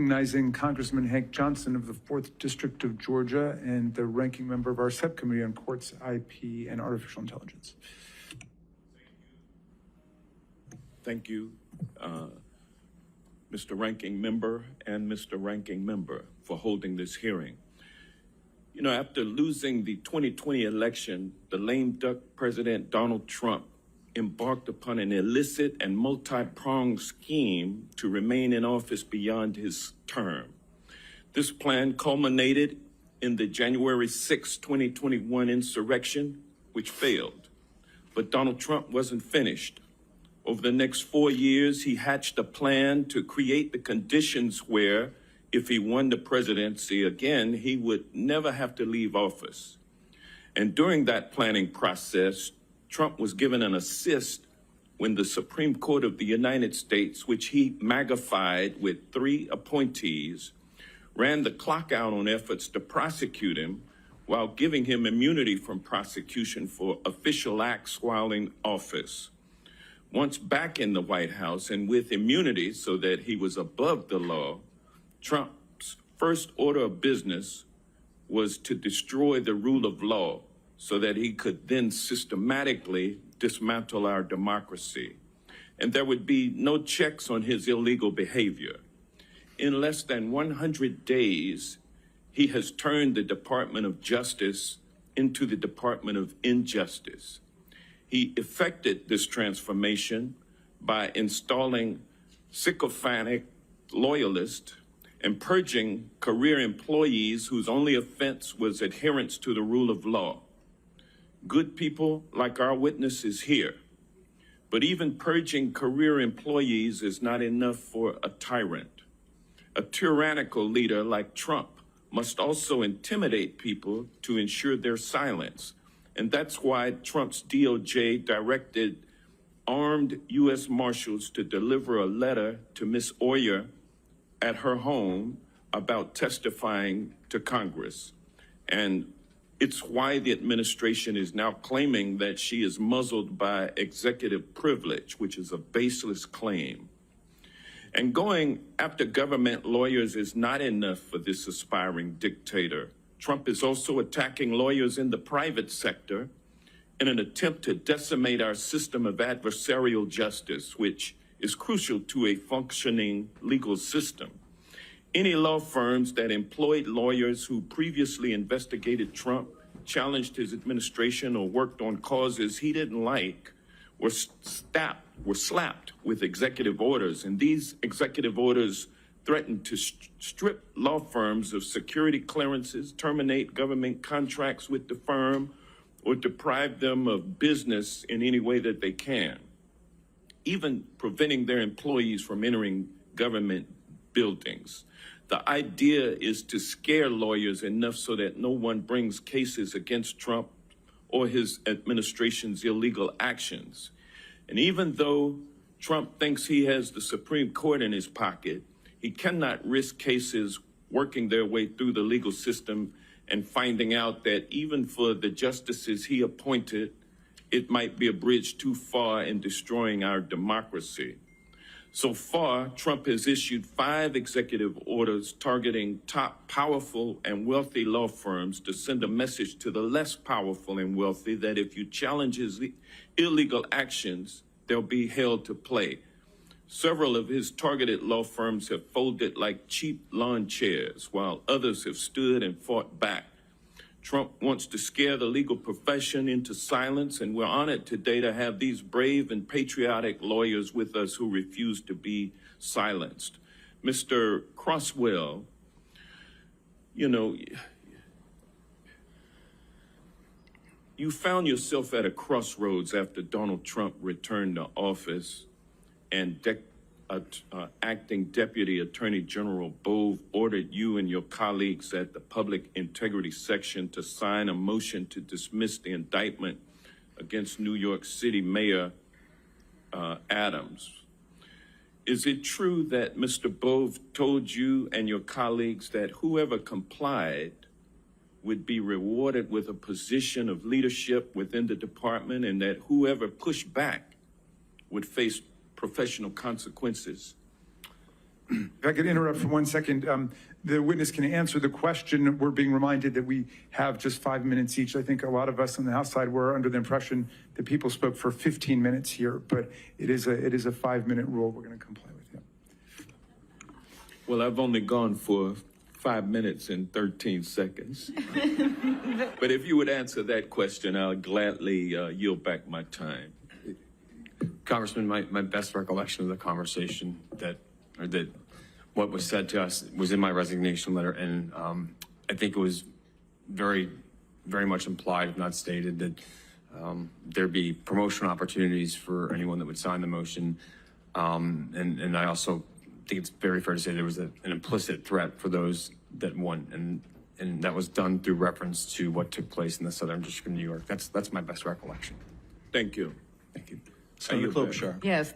recognizing Congressman Hank Johnson of the 4th District of Georgia and the ranking member of our subcommittee on courts, IP, and artificial intelligence. Thank you, Mr. Ranking Member and Mr. Ranking Member for holding this hearing. You know, after losing the 2020 election, the lame duck President Donald Trump embarked upon an illicit and multi-pronged scheme to remain in office beyond his term. This plan culminated in the January 6, 2021 insurrection, which failed. But Donald Trump wasn't finished. Over the next 4 years, he hatched a plan to create the conditions where, if he won the presidency again, he would never have to leave office. And during that planning process, Trump was given an assist when the Supreme Court of the United States, which he magnified with 3 appointees, ran the clock out on efforts to prosecute him while giving him immunity from prosecution for official acts while in office. Once back in the White House and with immunity so that he was above the law, Trump's first order of business was to destroy the rule of law so that he could then systematically dismantle our democracy. And there would be no checks on his illegal behavior. In less than 100 days, he has turned the Department of Justice into the Department of Injustice. He effected this transformation by installing sycophantic loyalists and purging career employees whose only offense was adherence to the rule of law. Good people like our witnesses here. But even purging career employees is not enough for a tyrant. A tyrannical leader like Trump must also intimidate people to ensure their silence. And that's why Trump's DOJ directed armed U.S. Marshals to deliver a letter to Ms. Oyer at her home about testifying to Congress. And it's why the administration is now claiming that she is muzzled by executive privilege, which is a baseless claim. And going after government lawyers is not enough for this aspiring dictator. Trump is also attacking lawyers in the private sector in an attempt to decimate our system of adversarial justice, which is crucial to a functioning legal system. Any law firms that employed lawyers who previously investigated Trump, challenged his administration, or worked on causes he didn't like were slapped with executive orders. And these executive orders threatened to strip law firms of security clearances, terminate government contracts with the firm, or deprive them of business in any way that they can, even preventing their employees from entering government buildings. The idea is to scare lawyers enough so that no one brings cases against Trump or his administration's illegal actions. And even though Trump thinks he has the Supreme Court in his pocket, he cannot risk cases working their way through the legal system and finding out that even for the justices he appointed, it might be a bridge too far in destroying our democracy. So far, Trump has issued 5 executive orders targeting top powerful and wealthy law firms to send a message to the less powerful and wealthy that if you challenge his illegal actions, they'll be held to play. Several of his targeted law firms have folded like cheap lawn chairs, while others have stood and fought back. Trump wants to scare the legal profession into silence, and we're honored today to have these brave and patriotic lawyers with us who refuse to be silenced. Mr. Crosswell, you know, you found yourself at a crossroads after Donald Trump returned to office and Acting Deputy Attorney General Bove ordered you and your colleagues at the Public Integrity Section to sign a motion to dismiss the indictment against New York City Mayor Adams. Is it true that Mr. Bove told you and your colleagues that whoever complied would be rewarded with a position of leadership within the department, and that whoever pushed back would face professional consequences? If I could interrupt for 1 second, the witness can answer the question. We're being reminded that we have just 5 minutes each. I think a lot of us on the House side were under the impression that people spoke for 15 minutes here, but it is a 5-minute rule. We're going to comply with it. Well, I've only gone for 5 minutes and 13 seconds. But if you would answer that question, I'll gladly yield back my time. Congressman, my best recollection of the conversation that what was said to us was in my resignation letter, and I think it was very, very much implied, if not stated, that there'd be promotional opportunities for anyone that would sign the motion. And I also think it's very fair to say there was an implicit threat for those that won, and that was done through reference to what took place in the Southern District of New York. That's my best recollection. Thank you. Thank you. Senator Klobuchar. Yes,